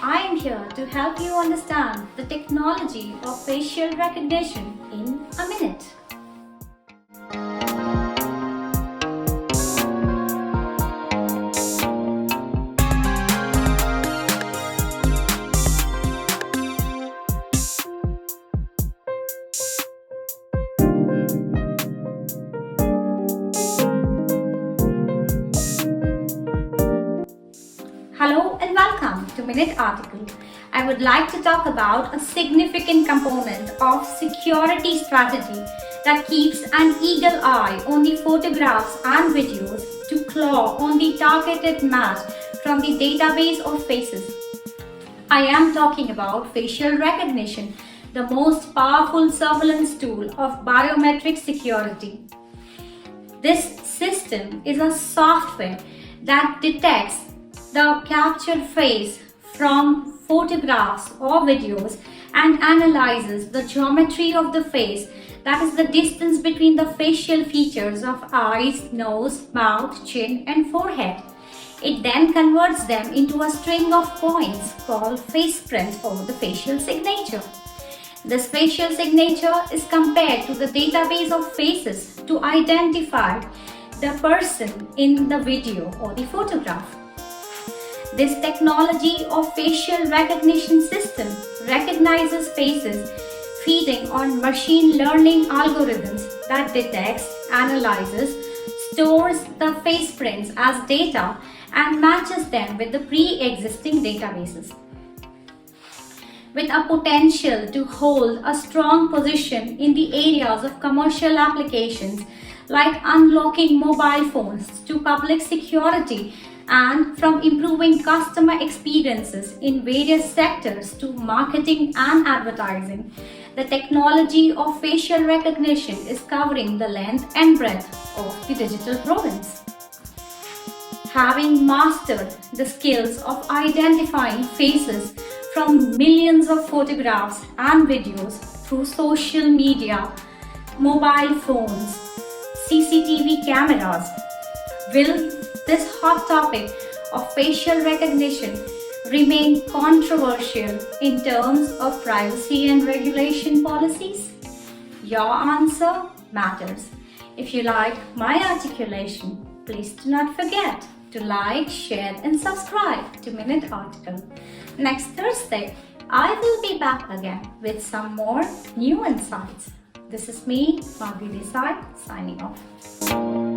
I am here to help you understand the technology of facial recognition in a minute. Hello and welcome to Minute Article. I would like to talk about a significant component of security strategy that keeps an eagle eye on the photographs and videos to claw on the targeted match from the database of faces. I am talking about facial recognition, the most powerful surveillance tool of biometric security. This system is a software that detects the captured face from photographs or videos and analyzes the geometry of the face, that is the distance between the facial features of eyes, nose, mouth, chin and forehead. It then converts them into a string of points called face print or the facial signature. This facial signature is compared to the database of faces to identify the person in the video or the photograph. This technology of facial recognition system recognizes faces feeding on machine learning algorithms that detects, analyzes, stores the face prints as data and matches them with the pre-existing databases. With a potential to hold a strong position in the areas of commercial applications like unlocking mobile phones to public security and from improving customer experiences in various sectors to marketing and advertising, the technology of facial recognition is covering the length and breadth of the digital province. Having mastered the skills of identifying faces from millions of photographs and videos through social media, mobile phones, CCTV cameras, will this hot topic of facial recognition remain controversial in terms of privacy and regulation policies? Your answer matters. If you like my articulation, please do not forget to like, share and subscribe to Minute Article. Next Thursday, I will be back again with some more new insights. This is me, Madhavi Desai, signing off.